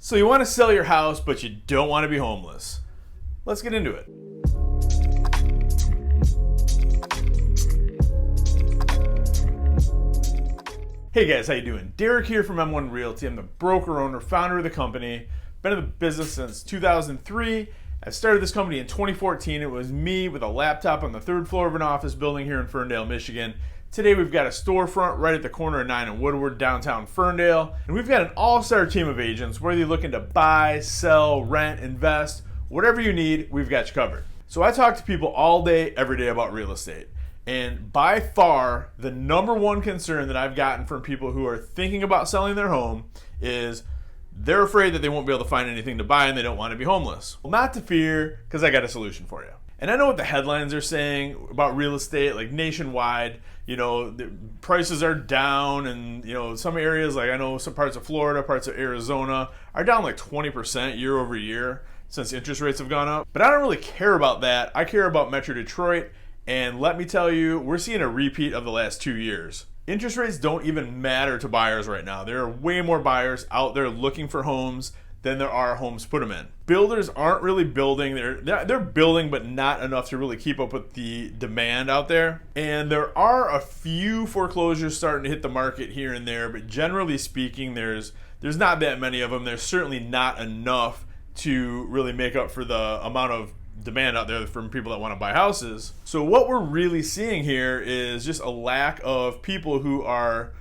So you want to sell your house, but you don't want to be homeless. Let's get into it. Hey guys, how you doing? Derek here from M1 Realty. I'm the broker owner, founder of the company. Been in the business since 2003. I started this company in 2014. It was me with a laptop on the third floor of an office building here in Ferndale, Michigan. Today we've got a storefront right at the corner of 9 and Woodward, downtown Ferndale. And we've got an all-star team of agents. Whether you're looking to buy, sell, rent, invest, whatever you need, we've got you covered. So I talk to people all day, every day about real estate. And by far, the number one concern that I've gotten from people who are thinking about selling their home is they're afraid that they won't be able to find anything to buy and they don't want to be homeless. Well, not to fear, because I got a solution for you. And I know what the headlines are saying about real estate, like nationwide, the prices are down, and some areas, like I know some parts of Florida, parts of Arizona are down like 20% year over year since interest rates have gone up. But I don't really care about that. I care about Metro Detroit, and let me tell you, we're seeing a repeat of the last 2 years. Interest rates don't even matter to buyers right now. There are way more buyers out there looking for homes than there are homes to put them in. Builders aren't really building. They're building, but not enough to really keep up with the demand out there. And there are a few foreclosures starting to hit the market here and there, but generally speaking, there's not that many of them. There's certainly not enough to really make up for the amount of demand out there from people that want to buy houses. So what we're really seeing here is just a lack of people who are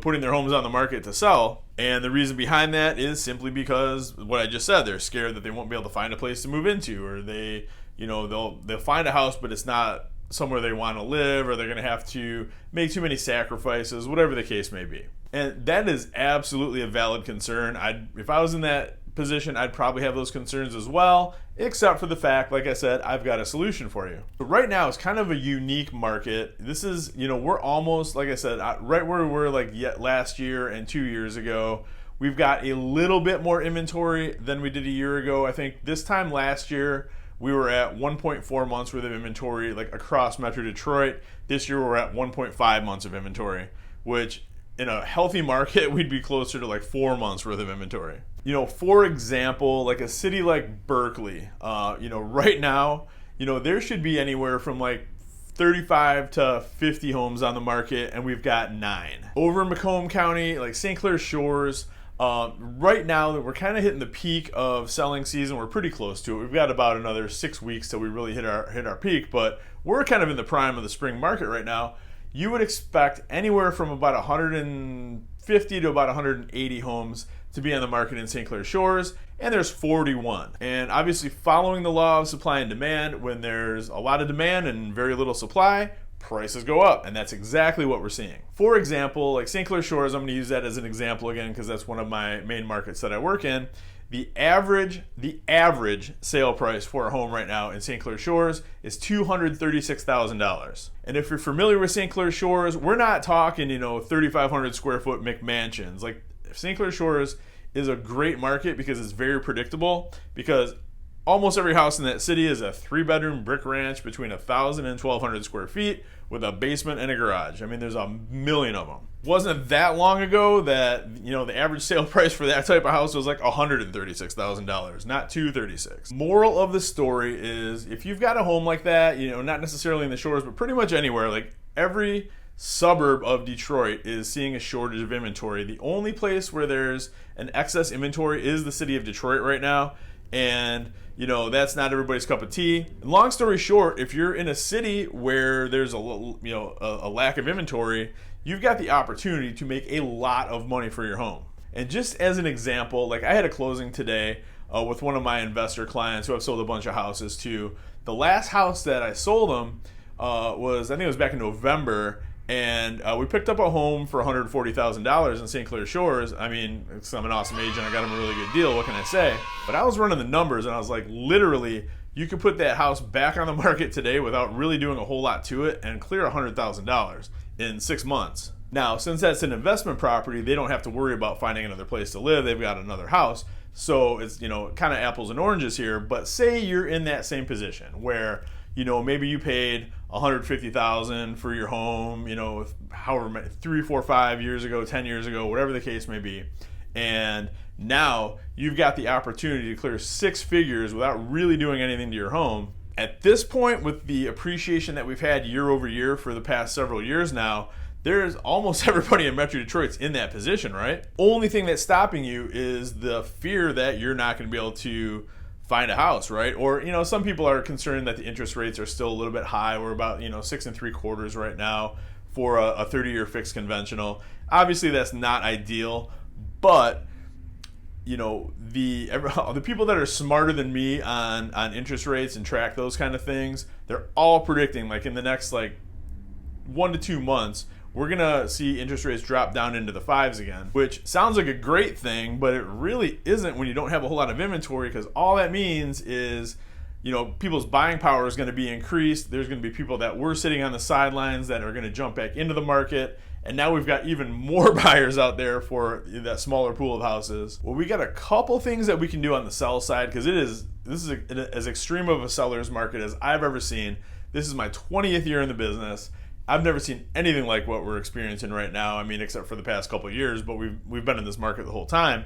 putting their homes on the market to sell. And the reason behind that is simply because what I just said, they're scared that they won't be able to find a place to move into, or they'll find a house, but it's not somewhere they want to live, or they're going to have to make too many sacrifices, whatever the case may be. And that is absolutely a valid concern. If I was in that position, I'd probably have those concerns as well, except for the fact, like I said, I've got a solution for you. But right now, it's kind of a unique market. This is, we're almost, like I said, right where we were last year and 2 years ago. We've got a little bit more inventory than we did a year ago. I think this time last year, we were at 1.4 months worth of inventory, like across Metro Detroit. This year, we're at 1.5 months of inventory, which in a healthy market, we'd be closer to like 4 months worth of inventory. For example, like a city like Berkeley, right now, there should be anywhere from like 35 to 50 homes on the market, and we've got 9. Over in Macomb County, like St. Clair Shores, right now we're kind of hitting the peak of selling season. We're pretty close to it. We've got about another 6 weeks till we really hit our peak, but we're kind of in the prime of the spring market right now. You would expect anywhere from about 150 to about 180 homes to be on the market in St. Clair Shores, and there's 41. And obviously, following the law of supply and demand, when there's a lot of demand and very little supply, prices go up, and that's exactly what we're seeing. For example, like St. Clair Shores, I'm going to use that as an example again because that's one of my main markets that I work in. The average sale price for a home right now in St. Clair Shores is $236,000. And if you're familiar with St. Clair Shores, we're not talking, 3,500 square foot McMansions. Like St. Clair Shores is a great market because it's very predictable, because almost every house in that city is a 3-bedroom brick ranch between 1,000 and 1,200 square feet with a basement and a garage. I mean, there's a million of them. Wasn't that long ago that, the average sale price for that type of house was like $136,000, not $236,000. Moral of the story is, if you've got a home like that, not necessarily in the shores, but pretty much anywhere, like every suburb of Detroit is seeing a shortage of inventory. The only place where there's an excess inventory is the city of Detroit right now. And that's not everybody's cup of tea. And long story short, if you're in a city where there's a lack of inventory, you've got the opportunity to make a lot of money for your home. And just as an example, like I had a closing today with one of my investor clients who I've sold a bunch of houses to. The last house that I sold them I think it was back in November. And we picked up a home for $140,000 in St. Clair Shores. I mean, I'm an awesome agent. I got him a really good deal. What can I say? But I was running the numbers, and I was like, literally, you could put that house back on the market today without really doing a whole lot to it and clear $100,000 in 6 months. Now, since that's an investment property, they don't have to worry about finding another place to live. They've got another house. So it's, kind of apples and oranges here. But say you're in that same position where, maybe you paid $150,000 for your home, however many, 3, 4, 5 years ago, 10 years ago, whatever the case may be. And now you've got the opportunity to clear 6 figures without really doing anything to your home. At this point, with the appreciation that we've had year over year for the past several years now, there's almost everybody in Metro Detroit's in that position, right? Only thing that's stopping you is the fear that you're not going to be able to find a house, right? Or, some people are concerned that the interest rates are still a little bit high. We're about, 6.75% right now for a 30-year fixed conventional. Obviously, that's not ideal, but the people that are smarter than me on interest rates and track those kind of things, they're all predicting like in the next 1 to 2 months, we're gonna see interest rates drop down into the 5s again, which sounds like a great thing, but it really isn't when you don't have a whole lot of inventory, because all that means is people's buying power is going to be increased. There's going to be people that were sitting on the sidelines that are going to jump back into the market. And now we've got even more buyers out there for that smaller pool of houses. Well, we got a couple things that we can do on the sell side, because this is as extreme of a seller's market as I've ever seen. This is my 20th year in the business. I've never seen anything like what we're experiencing right now. I mean, except for the past couple of years, but we've been in this market the whole time.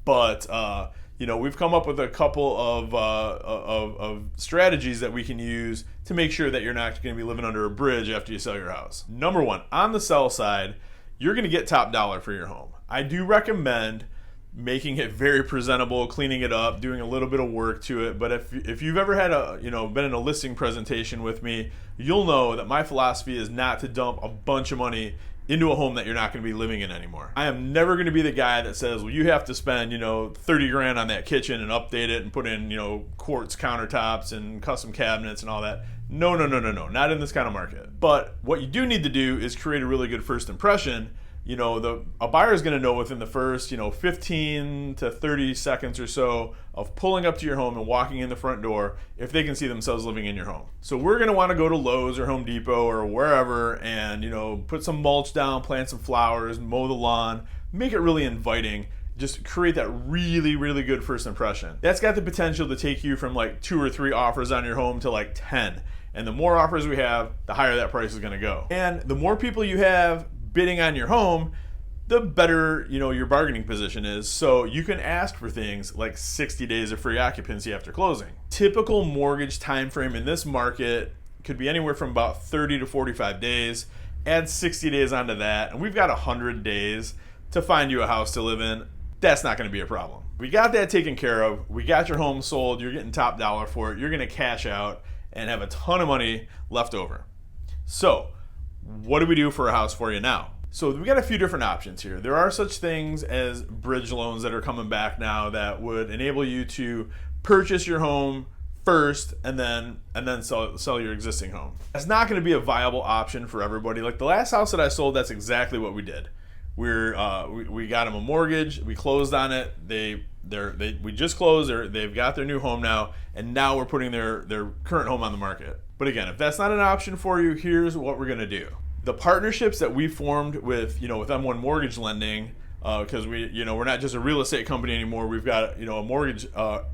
But we've come up with a couple of strategies that we can use to make sure that you're not going to be living under a bridge after you sell your house. Number one, on the sell side, you're going to get top dollar for your home. I do recommend making it very presentable, cleaning it up, doing a little bit of work to it. But if you've ever had been in a listing presentation with me, you'll know that my philosophy is not to dump a bunch of money into a home that you're not going to be living in anymore. I am never going to be the guy that says, well, you have to spend, 30 grand on that kitchen and update it and put in, quartz countertops and custom cabinets and all that. No, not in this kind of market. But what you do need to do is create a really good first impression. A buyer is going to know within the first, 15 to 30 seconds or so of pulling up to your home and walking in the front door if they can see themselves living in your home. So we're going to want to go to Lowe's or Home Depot or wherever and, put some mulch down, plant some flowers, mow the lawn, make it really inviting. Just create that really, really good first impression. That's got the potential to take you from 2 or 3 offers on your home to 10. And the more offers we have, the higher that price is going to go. And the more people you have bidding on your home, the better your bargaining position is. So you can ask for things like 60 days of free occupancy after closing. Typical mortgage time frame in this market could be anywhere from about 30 to 45 days. Add 60 days onto that, and we've got 100 days to find you a house to live in. That's not going to be a problem. We got that taken care of. We got your home sold. You're getting top dollar for it. You're going to cash out and have a ton of money left over. So what do we do for a house for you now? So we got a few different options here. There are such things as bridge loans that are coming back now that would enable you to purchase your home first and then sell your existing home. That's not going to be a viable option for everybody. Like the last house that I sold, that's exactly what we did. We got them a mortgage. We closed on it. We just closed. They've got their new home now, and now we're putting their current home on the market. But again, if that's not an option for you, here's what we're going to do. The partnerships that we formed with M1 Mortgage Lending, because we're not just a real estate company anymore. We've got a mortgage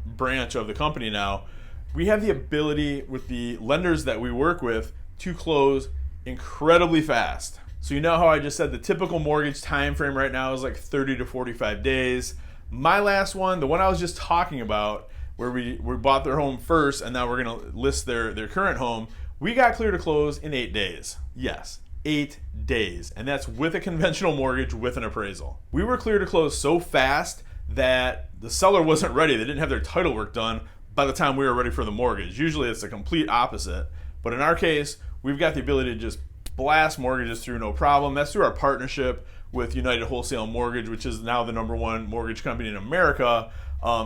branch of the company now. We have the ability with the lenders that we work with to close incredibly fast. So how I just said the typical mortgage time frame right now is 30 to 45 days. My last one, the one I was just talking about, where we bought their home first and now we're going to list their current home, we got clear to close in 8 days. Yes, 8 days. And that's with a conventional mortgage with an appraisal. We were clear to close so fast that the seller wasn't ready. They didn't have their title work done by the time we were ready for the mortgage. Usually it's the complete opposite. But in our case, we've got the ability to just blast mortgages through no problem. That's through our partnership with United Wholesale Mortgage, which is now the #1 mortgage company in America.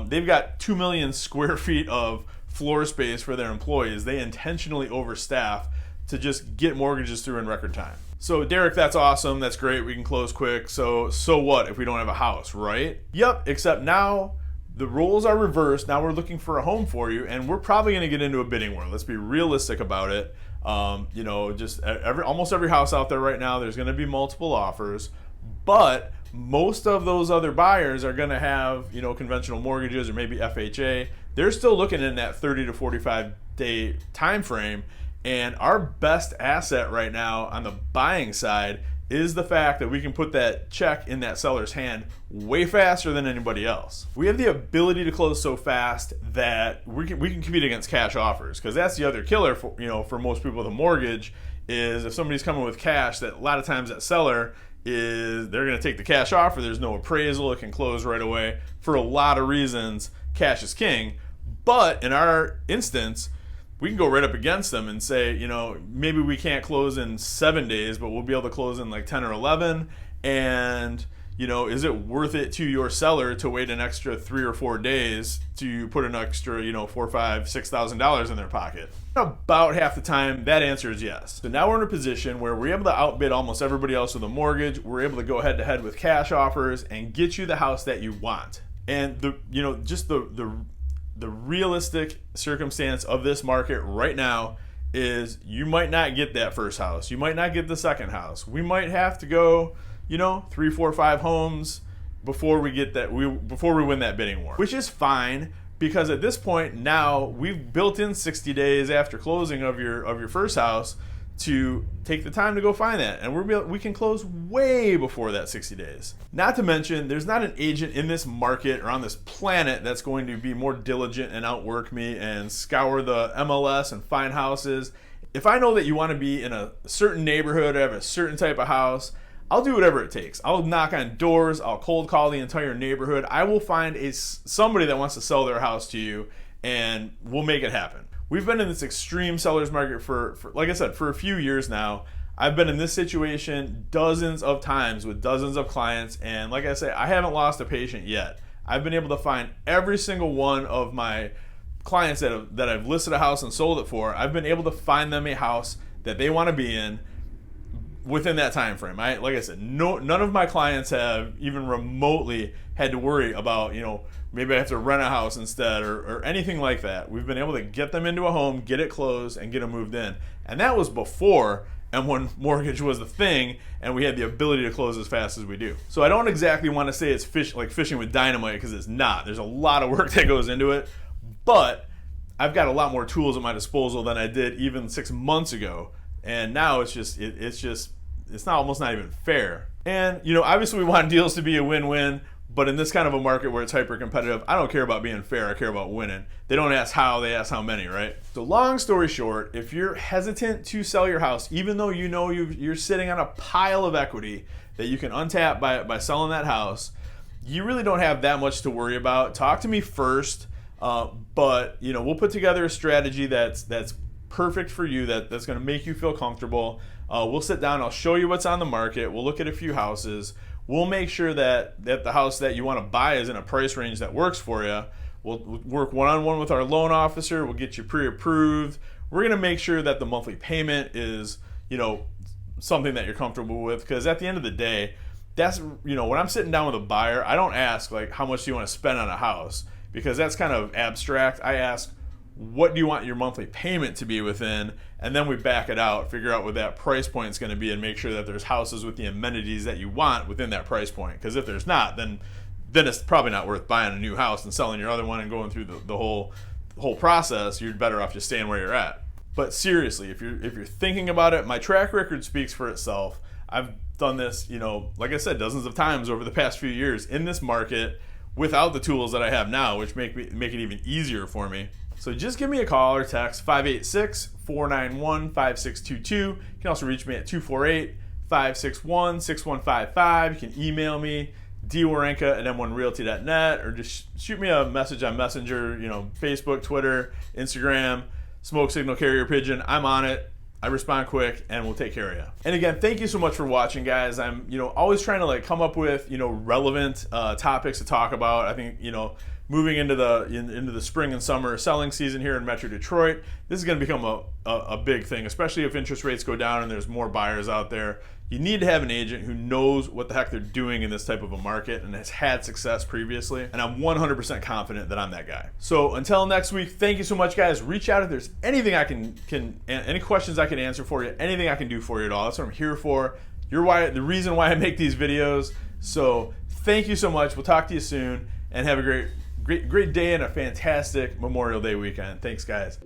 They've got 2 million square feet of floor space for their employees. They intentionally overstaff to just get mortgages through in record time. So Derek, that's awesome. That's great. We can close quick. So what if we don't have a house, right? Yep, except now the roles are reversed. Now we're looking for a home for you, and we're probably going to get into a bidding war. Let's be realistic about it. Almost every house out there right now, there's going to be multiple offers, but most of those other buyers are going to have, conventional mortgages or maybe FHA. They're still looking in that 30 to 45 day time frame, and our best asset right now on the buying side is the fact that we can put that check in that seller's hand way faster than anybody else. We have the ability to close so fast that we can compete against cash offers, because that's the other killer for, for most people with a mortgage, is if somebody's coming with cash, that a lot of times that seller is, they're going to take the cash offer. There's no appraisal. It can close right away. For a lot of reasons, cash is king. But in our instance, we can go right up against them and say, maybe we can't close in 7 days, but we'll be able to close in like 10 or 11. And, is it worth it to your seller to wait an extra 3 or 4 days to put an extra, $4,000, $5,000, $6,000 in their pocket? About half the time, that answer is yes. So now we're in a position where we're able to outbid almost everybody else with a mortgage. We're able to go head to head with cash offers and get you the house that you want. And the realistic circumstance of this market right now is you might not get that first house. You might not get the second house. We might have to go, 3, 4, 5 homes before we get that, before we win that bidding war, which is fine, because at this point now we've built in 60 days after closing of your first house to take the time to go find that, and we can close way before that 60 days. Not to mention, there's not an agent in this market or on this planet that's going to be more diligent and outwork me and scour the MLS and find houses. If I know that you want to be in a certain neighborhood or have a certain type of house, I'll do whatever it takes. I'll knock on doors. I'll cold call the entire neighborhood. I will find somebody that wants to sell their house to you, and we'll make it happen. We've been in this extreme seller's market for, like I said, for a few years now. I've been in this situation dozens of times with dozens of clients, and like I say, I haven't lost a patient yet. I've been able to find every single one of my clients that I've listed a house and sold it for. I've been able to find them a house that they want to be in within that time frame. Like I said, none of my clients have even remotely had to worry about, maybe I have to rent a house instead or anything like that. We've been able to get them into a home, get it closed, and get them moved in. And that was before M1 Mortgage was the thing, and we had the ability to close as fast as we do. So I don't exactly want to say it's fishing with dynamite, because it's not. There's a lot of work that goes into it, but I've got a lot more tools at my disposal than I did even 6 months ago. And now it's almost not even fair. And obviously we want deals to be a win-win, but in this kind of a market where it's hyper competitive, I don't care about being fair, I care about winning. They don't ask how, they ask how many, right? So long story short, if you're hesitant to sell your house, even though you're sitting on a pile of equity that you can untap by selling that house, you really don't have that much to worry about. Talk to me first, but we'll put together a strategy that's perfect for you, that's going to make you feel comfortable. We'll sit down, I'll show you what's on the market, we'll look at a few houses, we'll make sure that the house that you want to buy is in a price range that works for you. We'll work one-on-one with our loan officer, we'll get you pre-approved. We're going to make sure that the monthly payment is something that you're comfortable with, because at the end of the day, that's when I'm sitting down with a buyer, I don't ask like how much do you want to spend on a house, because that's kind of abstract. I ask, what do you want your monthly payment to be within? And then we back it out, figure out what that price point is going to be, and make sure that there's houses with the amenities that you want within that price point. Because if there's not, then it's probably not worth buying a new house and selling your other one and going through the whole process. You're better off just staying where you're at. But seriously, if you're thinking about it, my track record speaks for itself. I've done this, like I said, dozens of times over the past few years in this market without the tools that I have now, which make it even easier for me. So just give me a call or text 586-491-5622. You can also reach me at 248-561-6155. You can email me, Werenka@m1realty.net, or just shoot me a message on Messenger, Facebook, Twitter, Instagram, smoke signal, carrier pigeon. I'm on it. I respond quick, and we'll take care of you. And again, thank you so much for watching, guys. I'm, always trying to come up with, relevant topics to talk about. I think, moving into the spring and summer selling season here in Metro Detroit, this is going to become a big thing, especially if interest rates go down and there's more buyers out there. You need to have an agent who knows what the heck they're doing in this type of a market and has had success previously, and I'm 100% confident that I'm that guy. So until next week, thank you so much, guys. Reach out if there's anything I can any questions I can answer for you, anything I can do for you at all. That's what I'm here for. You're the reason why I make these videos. So thank you so much. We'll talk to you soon, and have a great day and a fantastic Memorial Day weekend. Thanks, guys.